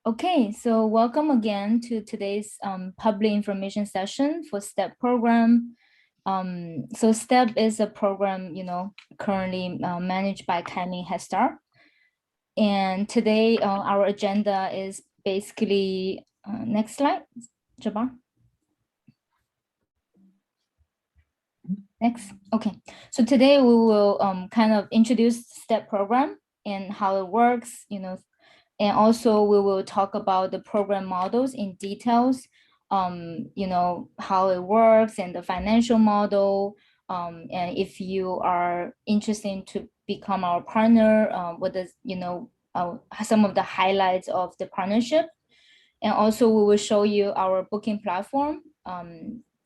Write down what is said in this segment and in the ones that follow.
Okay, so welcome again to today's public information session for STEP program. So STEP is a program, currently managed by Kaiming Head Start. And today our agenda is basically, next slide, Jabbar. Next, okay. So today we will kind of introduce STEP program and how it works, and also we will talk about the program models in details, how it works and the financial model. And if you are interested to become our partner, what does, some of the highlights of the partnership. And also we will show you our booking platform.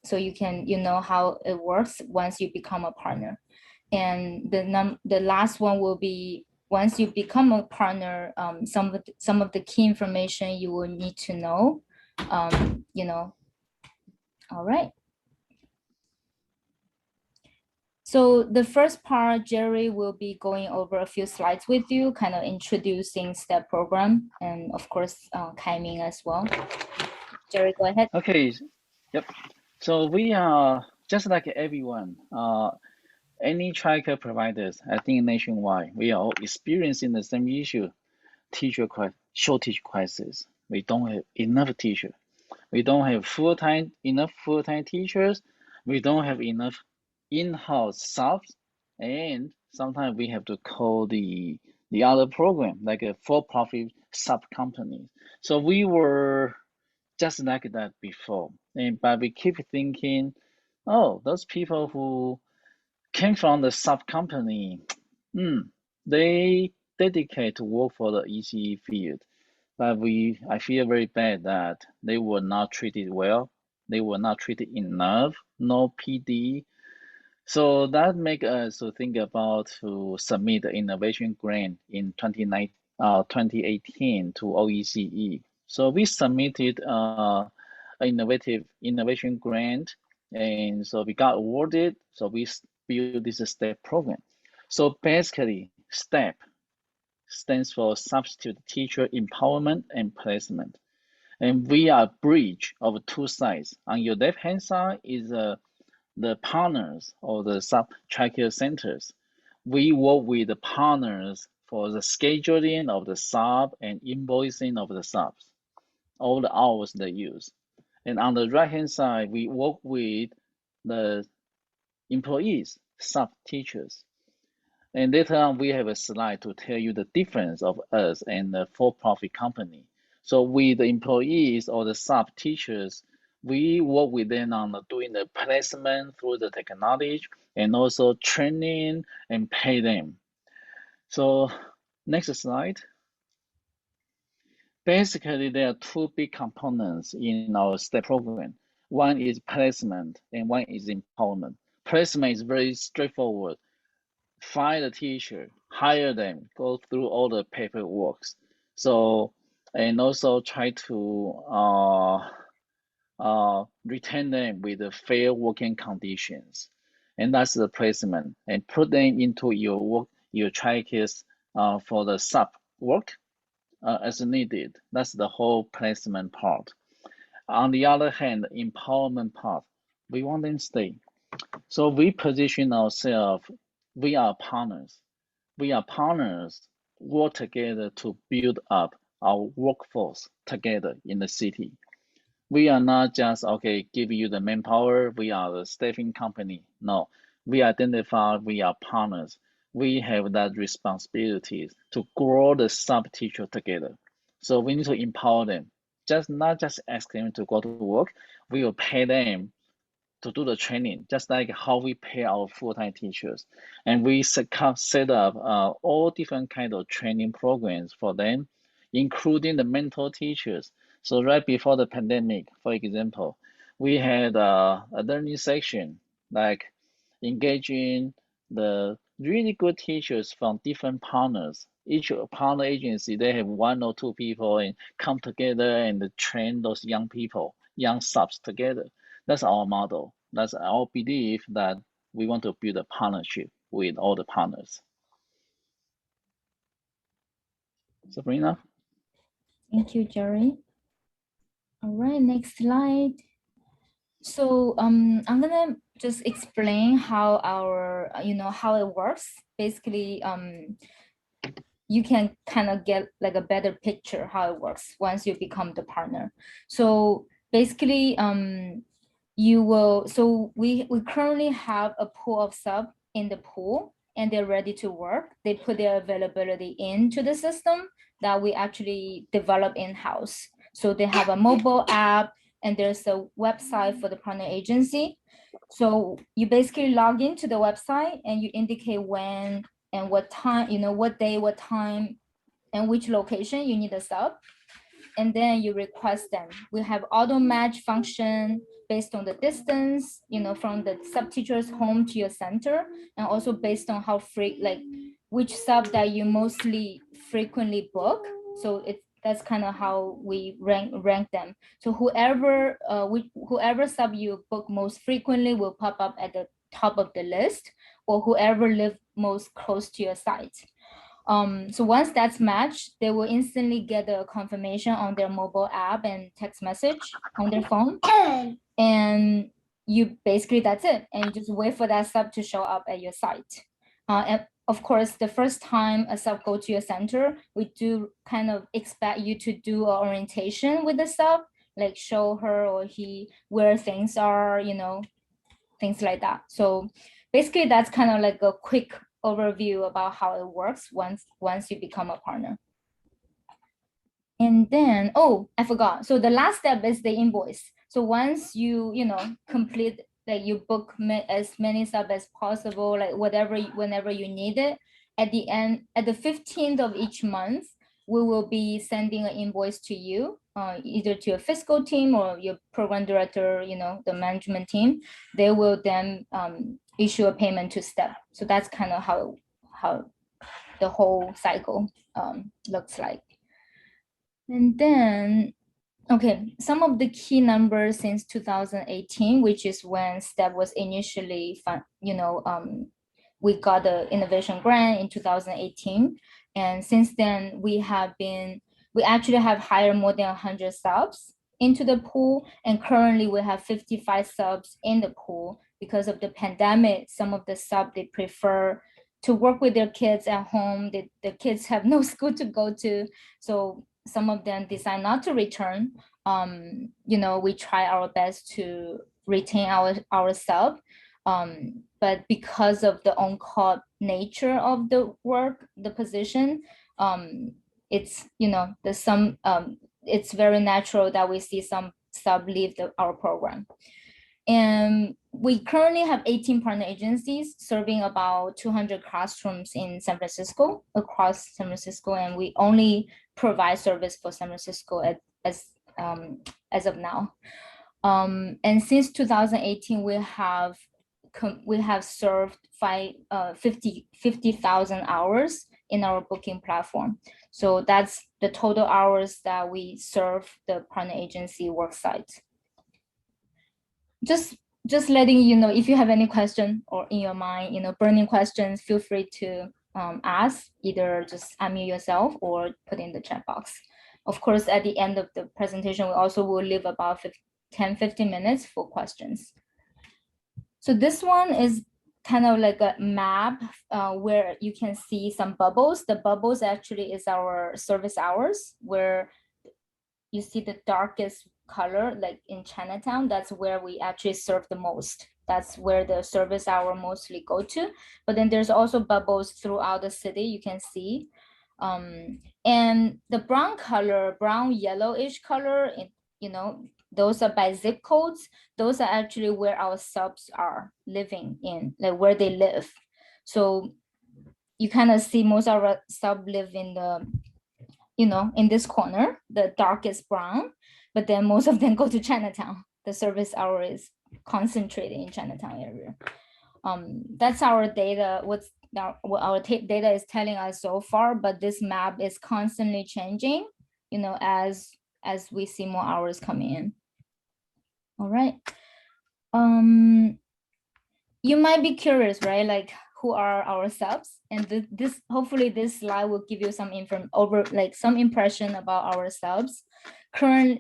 So you can, how it works once you become a partner. And the last one will be once you become a partner, some of the key information you will need to know. All right. So the first part, Jerry will be going over a few slides with you, kind of introducing STEP program, and of course, Kaiming as well. Jerry, go ahead. Okay, yep. So we are just like everyone, any childcare providers, I think nationwide, we are all experiencing the same issue, shortage crisis. We don't have enough teachers. We don't have enough full-time teachers. We don't have enough in-house subs, and sometimes we have to call the other program like a for-profit sub company. So we were just like that before, but we keep thinking, oh, those people who came from the sub company, they dedicate to work for the ECE field. But I feel very bad that they were not treated well. They were not treated enough. No PD. So that make us to think about to submit the innovation grant in 2018 to OECE. So we submitted an innovation grant, and so we got awarded. So we built this STEP program. So basically, STEP stands for Substitute Teacher Empowerment and Placement. And we are a bridge of two sides. On your left-hand side is the partners or the sub-childcare centers. We work with the partners for the scheduling of the sub and invoicing of the subs, all the hours they use. And on the right-hand side, we work with the employees, sub-teachers. And later on, we have a slide to tell you the difference of us and the for-profit company. So with the employees or the sub-teachers, we work with them on doing the placement through the technology and also training and pay them. So next slide. Basically, there are two big components in our STEP program. One is placement and one is empowerment. Placement is very straightforward. Find a teacher, hire them, go through all the paperwork. So, and also try to retain them with the fair working conditions. And that's the placement. And put them into your childcare for the sub work as needed. That's the whole placement part. On the other hand, the empowerment part, we want them to stay. So we position ourselves, we are partners. We are partners, work together to build up our workforce together in the city. We are not just, okay, give you the manpower, we are the staffing company. No, we identify we are partners. We have that responsibility to grow the sub-teacher together. So we need to empower them. Not just ask them to go to work, we will pay them to do the training, just like how we pay our full-time teachers. And we set up all different kind of training programs for them, including the mentor teachers. So right before the pandemic, for example, we had a learning section, like engaging the really good teachers from different partners. Each partner agency, they have one or two people and come together and train those young people, young subs together. That's our model. That's our belief that we want to build a partnership with all the partners. Sabrina? Thank you, Jerry. All right, next slide. So I'm gonna just explain how our, how it works. Basically, you can kind of get like a better picture how it works once you become the partner. So basically, we currently have a pool of sub in the pool and they're ready to work. They put their availability into the system that we actually develop in-house. So they have a mobile app and there's a website for the partner agency. So you basically log into the website and you indicate when and what time, what day, what time, and which location you need a sub. And then you request them. We have auto match function based on the distance, from the sub teacher's home to your center, and also based on how which sub that you mostly frequently book. So that's kind of how we rank them. So whoever sub you book most frequently will pop up at the top of the list, or whoever live most close to your site. So once that's matched, they will instantly get a confirmation on their mobile app and text message on their phone. And you basically, that's it. And you just wait for that sub to show up at your site. And of course, the first time a sub go to your center, we do kind of expect you to do an orientation with the sub, like show her or he where things are, things like that. So basically that's kind of like a quick overview about how it works once you become a partner. And then, oh, I forgot. So the last step is the invoice. So once you complete, like you book as many subs as possible, like whenever you need it, at the end, at the 15th of each month, we will be sending an invoice to you, either to your fiscal team or your program director, the management team. They will then issue a payment to STEP. So that's kind of how the whole cycle looks like. And then, okay, some of the key numbers since 2018, which is when STEP was initially, we got the innovation grant in 2018. And since then, we actually have hired more than 100 subs into the pool. And currently we have 55 subs in the pool. Because of the pandemic, some of the subs, they prefer to work with their kids at home. The kids have no school to go to. So some of them decide not to return. We try our best to retain our sub. But because of the on-call nature of the work, the position, it's, it's very natural that we see some sub leave our program. And we currently have 18 partner agencies serving about 200 classrooms in San Francisco, across San Francisco, and we only provide service for San Francisco as of now. And since 2018, we have served 50,000 hours in our booking platform. So that's the total hours that we serve the partner agency work site. Just letting you know, if you have any question or in your mind, burning questions, feel free to ask, either just unmute yourself or put in the chat box. Of course, at the end of the presentation, we also will leave about 10-15 minutes for questions. So this one is kind of like a map where you can see some bubbles. The bubbles actually is our service hours, where you see the darkest color, like in Chinatown, that's where we actually serve the most. That's where the service hour mostly go to. But then there's also bubbles throughout the city, you can see. And the brown color, brown yellowish color, those are by zip codes. Those are actually where our subs are living in, like where they live. So you kind of see most of our sub live in the, in this corner, the darkest brown, but then most of them go to Chinatown. The service hour is concentrated in Chinatown area. That's our data, what our data is telling us so far, but this map is constantly changing, as we see more hours coming in. All right. You might be curious, right? Like, who are our subs, and this hopefully this slide will give you some some impression about our subs.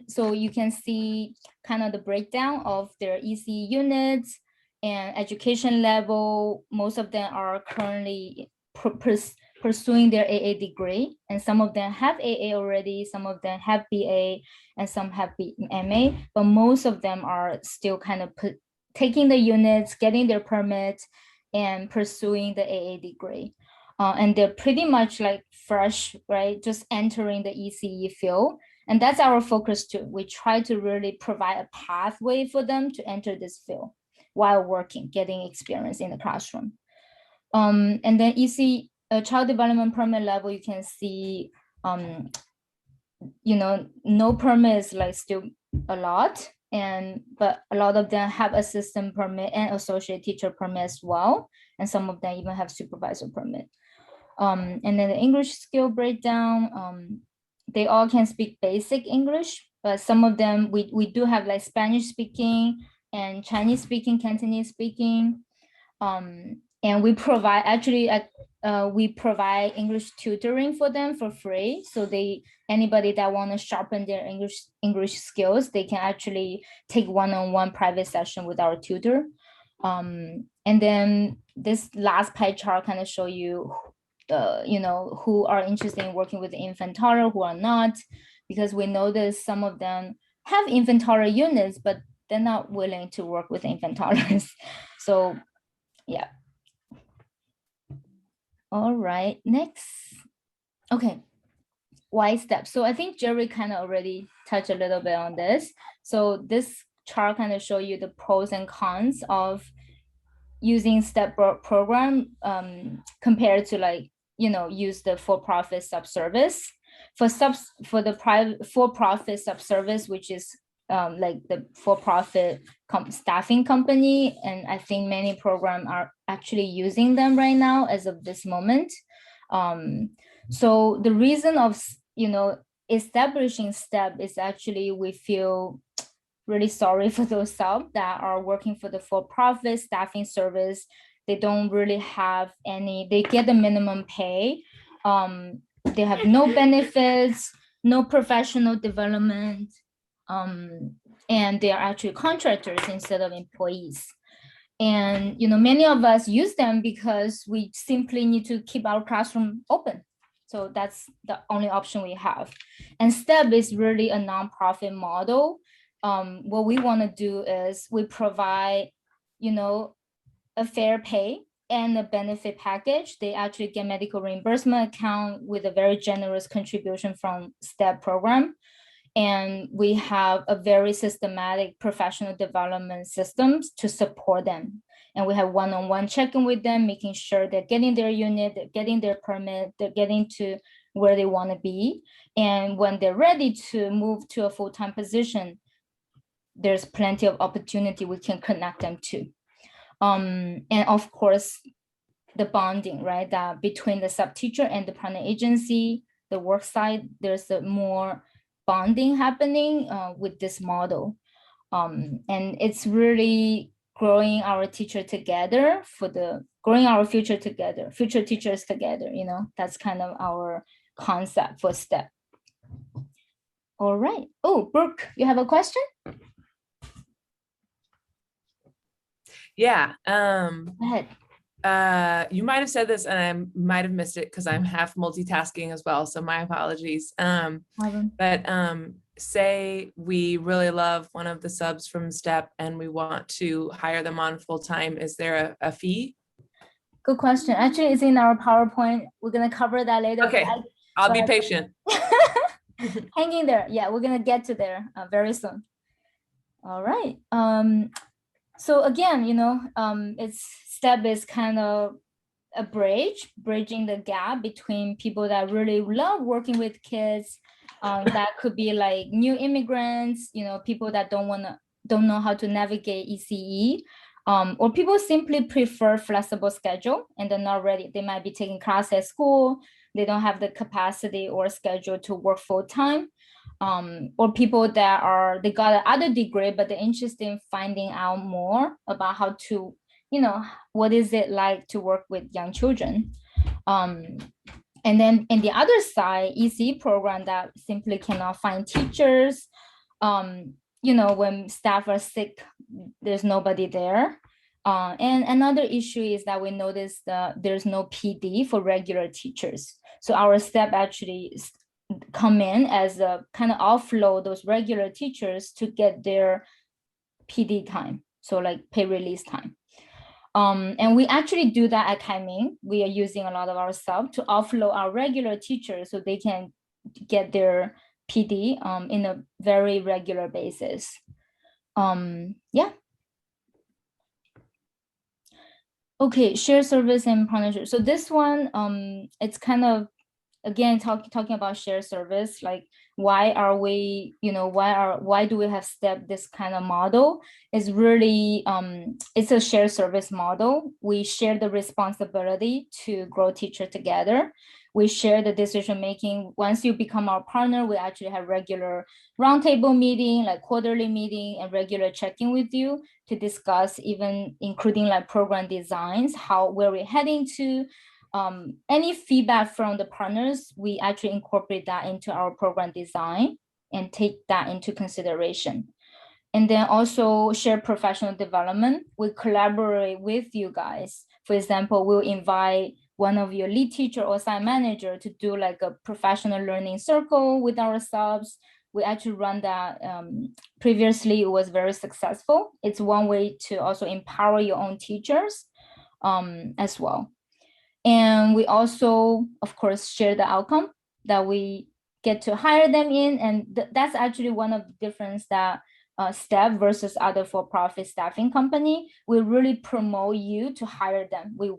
So you can see kind of the breakdown of their EC units and education level. Most of them are currently pursuing their AA degree, and some of them have AA already, some of them have BA, and some have MA, but most of them are still kind of taking the units, getting their permits, and pursuing the AA degree. And they're pretty much like fresh, right? Just entering the ECE field. And that's our focus too. We try to really provide a pathway for them to enter this field while working, getting experience in the classroom. And then EC child development permit level, you can see, no permit is like still a lot, but a lot of them have assistant permit and associate teacher permit as well, and some of them even have supervisor permit. And then the English skill breakdown, they all can speak basic English, but some of them we do have like Spanish speaking and Chinese speaking, Cantonese speaking. And we provide English tutoring for them for free. So anybody that want to sharpen their English skills, they can actually take one-on-one private session with our tutor. And then this last pie chart kind of show you, who are interested in working with the infant toddler, who are not, because we notice some of them have infant toddler units, but they're not willing to work with infant toddlers. So yeah. All right, next. Okay, why step? So I think Jerry kind of already touched a little bit on this. So this chart kind of show you the pros and cons of using STEP program compared to use the for-profit subservice. For the private for-profit subservice, which is like the for-profit staffing company, and I think many programs are actually using them right now as of this moment. So the reason of establishing STEP is actually we feel really sorry for those subs that are working for the for-profit staffing service. They don't really have any, they get the minimum pay. They have no benefits, no professional development, and they are actually contractors instead of employees. And many of us use them because we simply need to keep our classroom open. So that's the only option we have. And STEP is really a nonprofit model. What we want to do is we provide, a fair pay and a benefit package. They actually get medical reimbursement account with a very generous contribution from STEP program. And we have a very systematic professional development systems to support them. And we have one-on-one check-in with them, making sure they're getting their unit, they're getting their permit, they're getting to where they want to be. And when they're ready to move to a full-time position, there's plenty of opportunity we can connect them to. And of course, the bonding, right? That between the sub-teacher and the partner agency, the work side, there's a more bonding happening with this model. And it's really growing our teacher together growing our future together, future teachers together, that's kind of our concept for STEP. All right. Oh, Brooke, you have a question? Yeah. Go ahead. You might have said this and I might have missed it because I'm half multitasking as well. So my apologies. But say we really love one of the subs from STEP and we want to hire them on full time. Is there a fee? Good question. Actually, it's in our PowerPoint. We're going to cover that later. Okay, I'll be patient. Hang in there. Yeah, we're going to get to there very soon. All right. So again, it's STEP is kind of a bridging the gap between people that really love working with kids. That could be like new immigrants, people that don't know how to navigate ECE, or people simply prefer flexible schedule and they're not ready. They might be taking class at school. They don't have the capacity or schedule to work full time. Or people that they got another degree, but they're interested in finding out more about how to what is it like to work with young children? And then in the other side, EC program that simply cannot find teachers. When staff are sick, there's nobody there. And another issue is that we noticed there's no PD for regular teachers. So our step actually come in as a kind of offload those regular teachers to get their PD time. So like pay release time. And we actually do that at Kaiming. We are using a lot of our sub to offload our regular teachers so they can get their PD in a very regular basis. Yeah. Okay, shared service and partnership. So this one, it's kind of, again, talking about shared service, like why are we, why do we have STEP this kind of model? Is really, it's a shared service model. We share the responsibility to grow teacher together. We share the decision making. Once you become our partner, we actually have regular roundtable meeting, like quarterly meeting, and regular check-in with you to discuss, even including like program designs, where we're heading to. Any feedback from the partners, we actually incorporate that into our program design and take that into consideration. And then also share professional development. We collaborate with you guys. For example, we'll invite one of your lead teacher or site manager to do like a professional learning circle with our subs. We actually run that previously. It was very successful. It's one way to also empower your own teachers as well. And we also, of course, share the outcome that we get to hire them in. And that's actually one of the difference that STEP versus other for-profit staffing company. We really promote you to hire them. We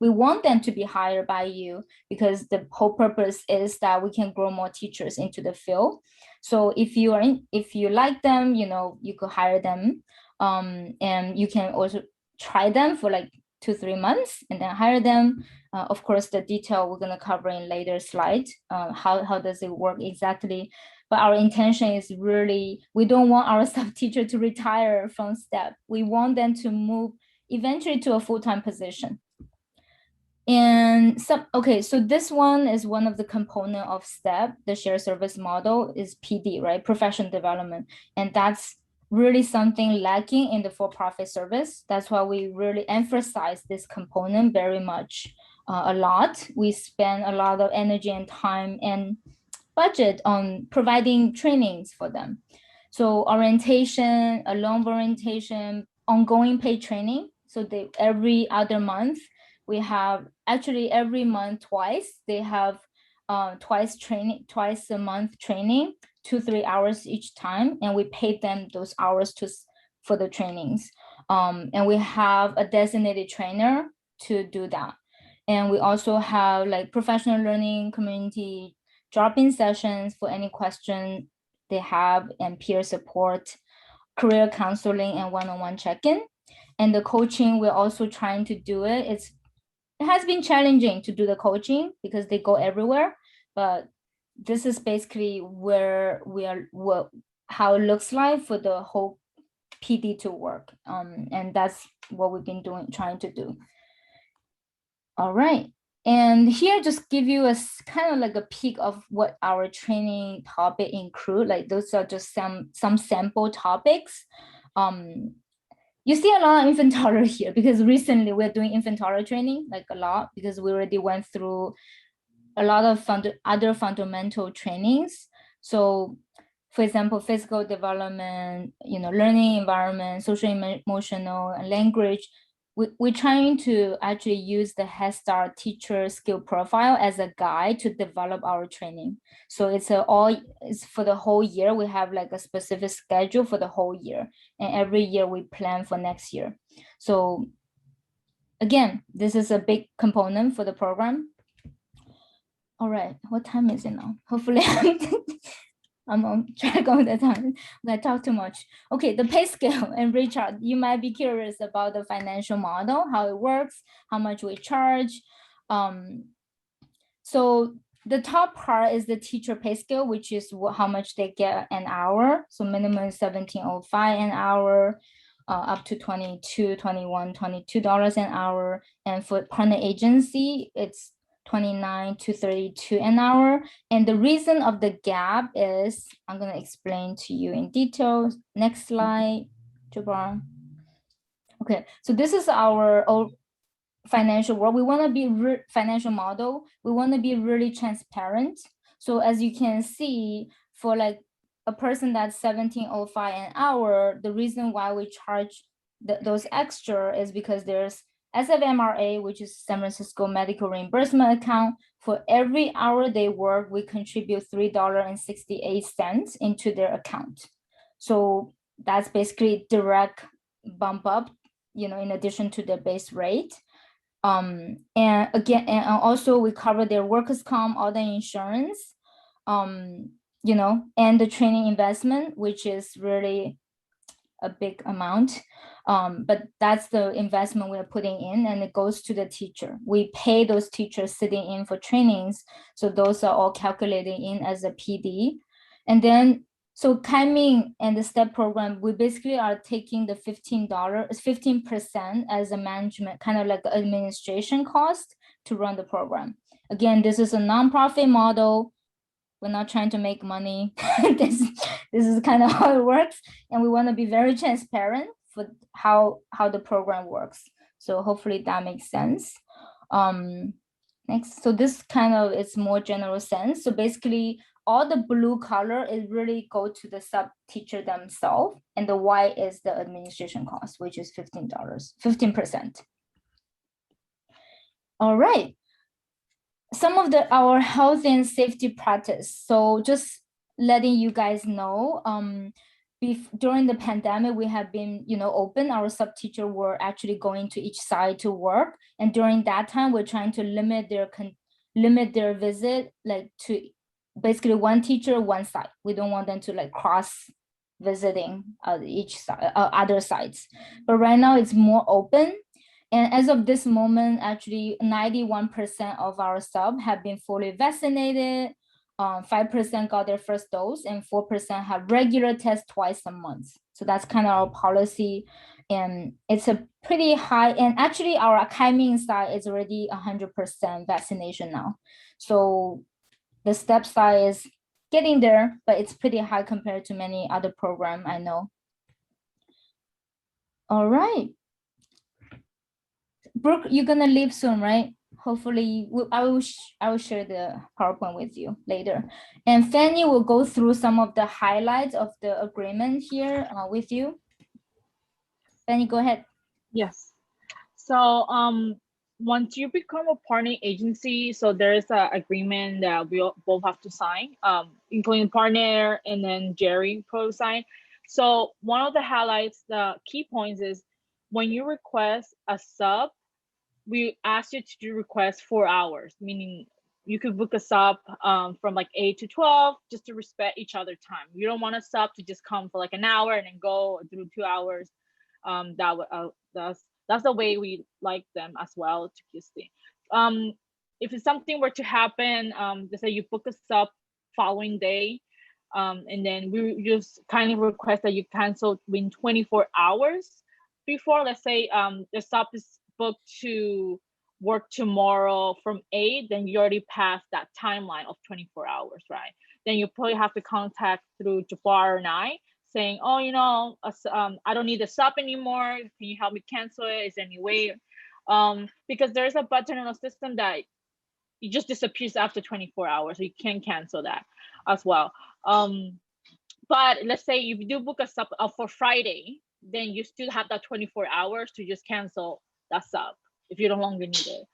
want them to be hired by you because the whole purpose is that we can grow more teachers into the field. So if you like them, you could hire them. And you can also try them for like 2-3 months and then hire them. Of course, the detail we're going to cover in later slide. How does it work exactly? But our intention is really, we don't want our sub teacher to retire from STEP. We want them to move eventually to a full-time position. And so this one is one of the component of STEP, the shared service model is PD, right? Professional development. And that's really something lacking in the for-profit service. That's why we really emphasize this component very much, a lot. We spend a lot of energy and time and budget on providing trainings for them. So orientation, alone orientation, ongoing paid training. So every other month, we have actually every month twice. They have twice a month training, 2-3 hours each time, and we pay them those hours for the trainings. And we have a designated trainer to do that. And we also have like professional learning community drop-in sessions for any question they have, and peer support, career counseling, and one-on-one check-in. And the coaching, we're also trying to do it. It has been challenging to do the coaching because they go everywhere, but this is basically where we are, how it looks like for the whole PD to work. And that's what we've been trying to do. All right. And here, just give you a kind of like a peek of what our training topic include. Like those are just some sample topics. You see a lot of infant toddler here because recently we're doing infant toddler training, like a lot, because we already went through a lot of other fundamental trainings. So for example, physical development, learning environment, social, emotional, and language. We're trying to actually use the Head Start teacher skill profile as a guide to develop our training. So it's for the whole year. We have like a specific schedule for the whole year, and every year we plan for next year. So again, this is a big component for the program. All right, what time is it now? Hopefully I'm on track all the time. I talk too much. Okay, the pay scale. And Richard, you might be curious about the financial model, how it works, how much we charge. So the top part is the teacher pay scale, which is how much they get an hour. So minimum is $17.05 an hour. up to $22, $21, $22 an hour. And for partner agency, it's $29 to $32 an hour. And the reason of the gap is, I'm going to explain to you in detail. Next slide, Jabbar. Okay, so this is our financial world. We want to be financial model. We want to be really transparent. So as you can see, for like a person that's $17.05 an hour, the reason why we charge those extra is because there's SFMRA, which is San Francisco Medical Reimbursement Account. For every hour they work, we contribute $3.68 into their account. So that's basically direct bump up, you know, in addition to the base rate. And again, and also we cover their workers' comp, all the insurance, you know, and the training investment, which is really a big amount. But that's the investment we're putting in, and it goes to the teacher. We pay those teachers sitting in for trainings. So those are all calculated in as a PD. And then, so Kai-Ming and the STEP program, we basically are taking the $15% as a management, kind of like administration cost to run the program. Again, this is a nonprofit model. We're not trying to make money. This is kind of how it works. And we want to be very transparent for how the program works. So hopefully that makes sense. Next, so this kind of is more general sense. So basically all the blue color is really go to the sub teacher themselves, and the white is the administration cost, which is $15%. All right. Some of our health and safety practice. So just letting you guys know, during the pandemic, we have been, you know, open. Our sub teacher were actually going to each side to work, and during that time, we're trying to limit their visit, like to basically one teacher, one side. We don't want them to like cross visiting each side, other sites. But right now it's more open. And as of this moment, actually 91% of our sub have been fully vaccinated. 5% got their first dose, and 4% have regular tests twice a month. So that's kind of our policy. And it's a pretty high, and actually our Kai-Ming side is already 100% vaccination now. So the STEP side is getting there, but it's pretty high compared to many other programs I know. All right. Brooke, you're gonna leave soon, right? Hopefully, I will share the PowerPoint with you later. And Fanny will go through some of the highlights of the agreement here with you. Fanny, go ahead. Yes. So once you become a partner agency, so there's an agreement that we both have to sign, including partner and then Jerry pro sign. So one of the highlights, the key points is when you request a sub, we ask you to request 4 hours, meaning you could book a sub from like 8 to 12 just to respect each other's time. You don't want a sub to just come for like an hour and then go through 2 hours. That's the way we like them as well to Kisti. If it's something were to happen, let's say you book a sub following day, and then we just kindly request that you cancel within 24 hours before. Let's say the sub is booked to work tomorrow from 8, then you already passed that timeline of 24 hours, right? Then you probably have to contact through Jabbar and I saying, oh, you know, I don't need the sub anymore. Can you help me cancel it? Is there any way? Because there's a button in the system that it just disappears after 24 hours. So you can cancel that as well. But let's say if you do book a sub for Friday, then you still have that 24 hours to just cancel that sub if you no longer need it.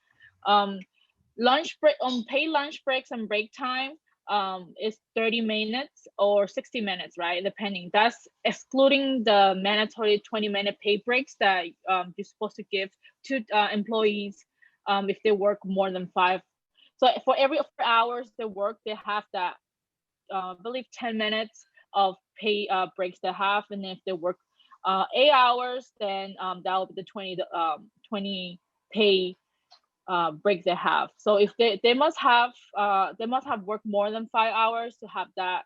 Lunch break, paid lunch breaks and break time is 30 minutes or 60 minutes, right? Depending. That's excluding the mandatory 20-minute paid breaks that you're supposed to give to employees if they work more than 5. So for every 4 hours they work, they have that, I believe 10 minutes of pay breaks they have. And if they work 8 hours, then that will be the 20 pay break they have. So if they must have worked more than 5 hours to have that,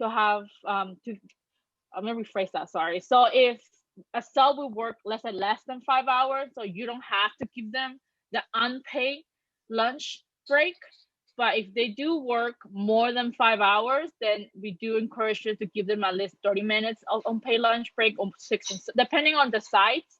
I'm gonna rephrase that, sorry. So if a sub will work less than 5 hours, so you don't have to give them the unpaid lunch break. But if they do work more than 5 hours, then we do encourage you to give them at least 30 minutes of unpaid lunch break, or 60, depending on the sites.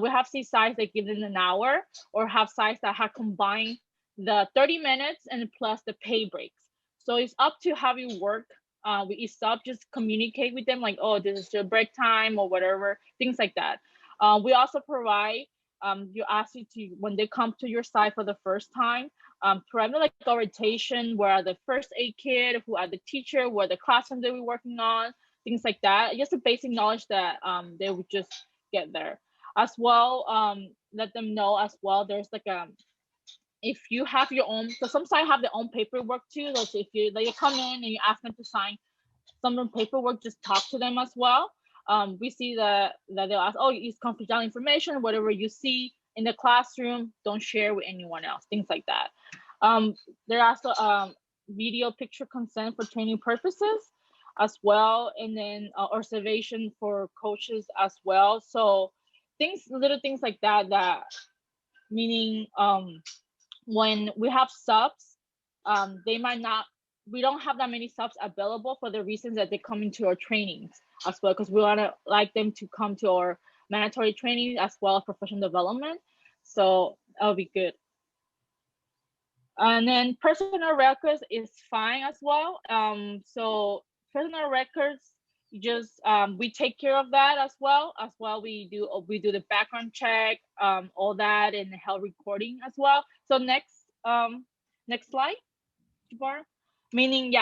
We have seen sites that give them an hour, or have sites that have combined the 30 minutes and plus the pay breaks. So it's up to how you work with each sub. Just communicate with them like, oh, this is your break time or whatever, things like that. We also provide, you ask you to, when they come to your site for the first time, provide like orientation, where are the first aid kit, who are the teacher, where the classroom they were working on, things like that. Just the basic knowledge that they would just get there. As well, let them know as well, there's like if you have your own, so some sites have their own paperwork too. Like if you come in and you ask them to sign some of the paperwork, just talk to them as well. We see that they'll ask, oh, it's confidential information, whatever you see in the classroom, don't share with anyone else, things like that. There are also video picture consent for training purposes as well, and then observation for coaches as well. So little things like that, meaning when we have subs, they might not, we don't have that many subs available for the reasons that they come into our trainings as well, because we want to like them to come to our mandatory training as well as professional development. So that'll be good. And then personal records is fine as well. So personal records, just we take care of that as well. We do the background check, all that, and health recording as well. So next slide, Jabbar. Meaning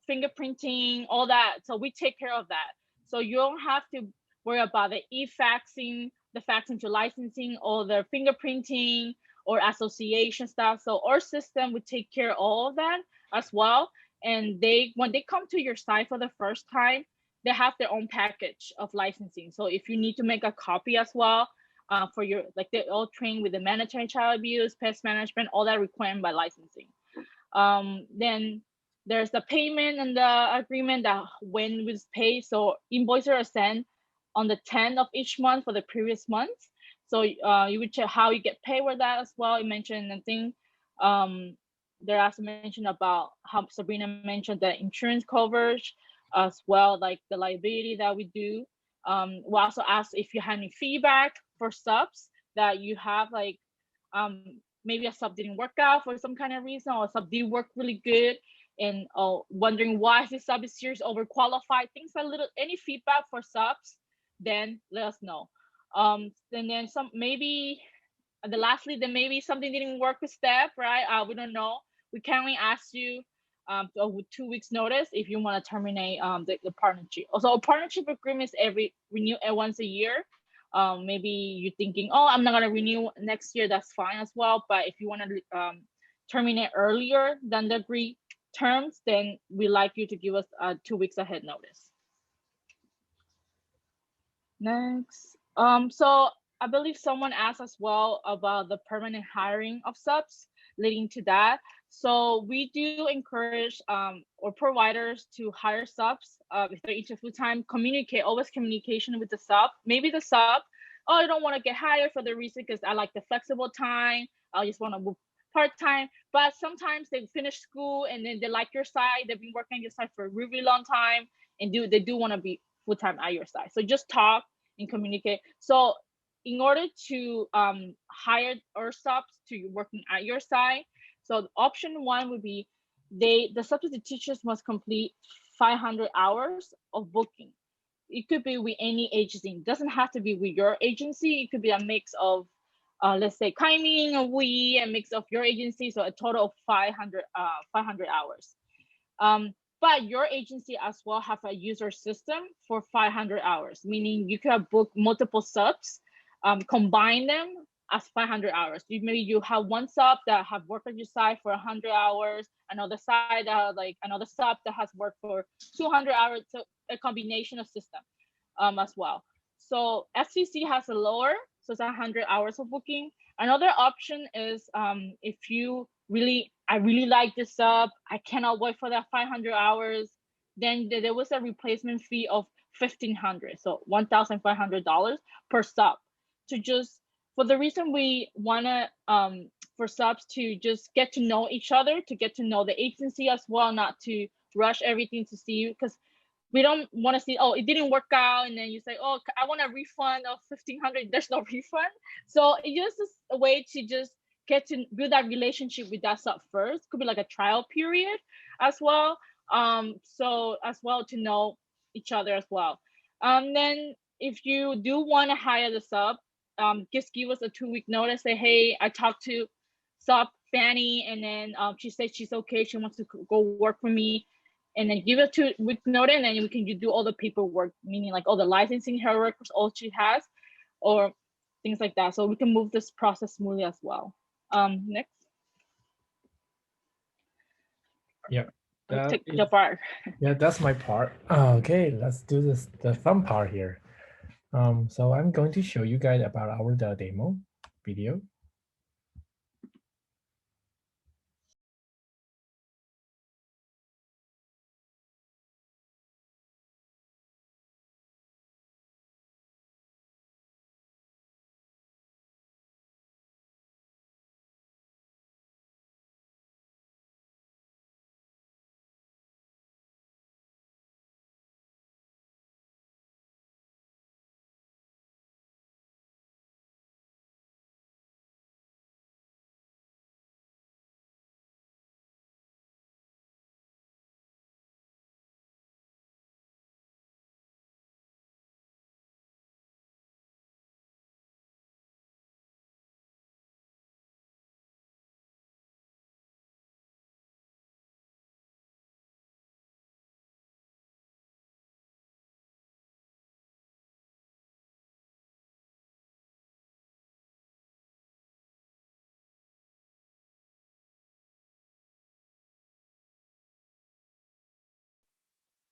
fingerprinting, all that. So we take care of that. So you don't have to worry about the e-faxing, the faxing to licensing, or the fingerprinting or association stuff. So our system would take care of all of that as well. And when they come to your site for the first time, they have their own package of licensing. So if you need to make a copy as well, for your, like, they're all trained with the mandatory child abuse, pest management, all that required by licensing. Then there's the payment and the agreement that when we pay. So invoices are sent on the 10th of each month for the previous month. So you would check how you get paid with that as well. You mentioned, I think, there also mentioned about how Sabrina mentioned the insurance coverage as well, like the liability that we do. We also ask if you have any feedback for subs that you have, like maybe a sub didn't work out for some kind of reason, or a sub did work really good, and wondering why this sub is serious overqualified, things like any feedback for subs, then let us know. And then lastly, then maybe something didn't work with Steph, right? We don't know. We kindly ask you with 2 weeks notice if you want to terminate the partnership. Also, a partnership agreement is renew once a year. Maybe you're thinking, oh, I'm not gonna renew next year, that's fine as well. But if you want to terminate earlier than the agreed terms, then we like you to give us 2 weeks ahead notice. Next, so I believe someone asked as well about the permanent hiring of subs, leading to that. So we do encourage our providers to hire subs if they're into full-time. Always communication with the sub. Maybe the sub, oh, I don't want to get hired for the reason because I like the flexible time. I just want to move part-time. But sometimes they finish school and then they like your site. They've been working on your site for a really long time, and they do want to be full-time at your site. So just talk and communicate. So in order to hire our subs to working at your site, so option 1 would be the substitute teachers must complete 500 hours of booking. It could be with any agency. It doesn't have to be with your agency. It could be a mix of, let's say, Kaiming or we, a mix of your agency. So a total of 500 hours. But your agency as well have a user system for 500 hours, meaning you could book multiple subs, combine them as 500 hours. Maybe you have one sub that have worked on your site for 100 hours, another side another sub that has worked for 200 hours. So a combination of system as well. So FCC has a lower, so it's 100 hours of booking. Another option is if I really like this sub, I cannot wait for that 500 hours, then there was a replacement fee of $1,500, so $1,500 per sub, to just, for the reason we want to for subs to just get to know each other, to get to know the agency as well, not to rush everything to see you, because we don't want to see, oh, it didn't work out, and then you say, oh, I want a refund of 1,500. There's no refund. So it just is a way to just get to build that relationship with that sub first. Could be like a trial period as well. So as well to know each other as well. Then if you do want to hire the sub, just give us a 2-week notice. Say, hey, I talked to sub Fanny, and then she said she's okay. She wants to go work for me, and then give it 2-week notice, and then we can do all the paperwork, meaning like all the licensing, her records, all she has, or things like that. So we can move this process smoothly as well. Next. Yeah. Take your part. Yeah, that's my part. Okay, let's do this, the fun part here. So I'm going to show you guys about our demo video.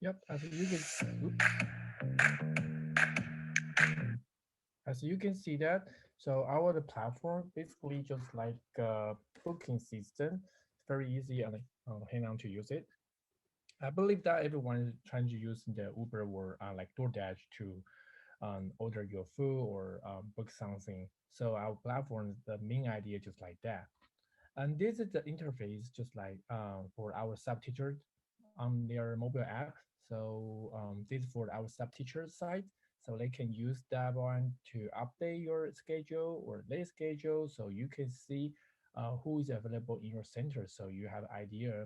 Yep, as you can see that, so our platform basically just like a booking system. It's very easy and hang on to use it. I believe that everyone is trying to use the Uber or like DoorDash to order your food or book something. So our platform, the main idea just like that. And this is the interface just like for our sub teacher on their mobile app. So this is for our sub teacher side. So they can use that one to update your schedule or their schedule, so you can see who is available in your center. So you have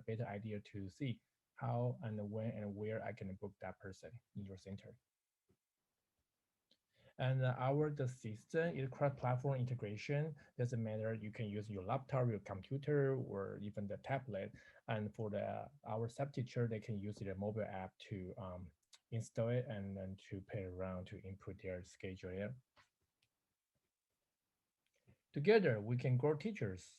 better idea to see how and when and where I can book that person in your center. And the system is cross-platform integration. Doesn't matter, you can use your laptop, your computer, or even the tablet. And for our sub teacher, they can use their mobile app to install it and then to play around to input their schedule. Yeah. Together, we can grow teachers.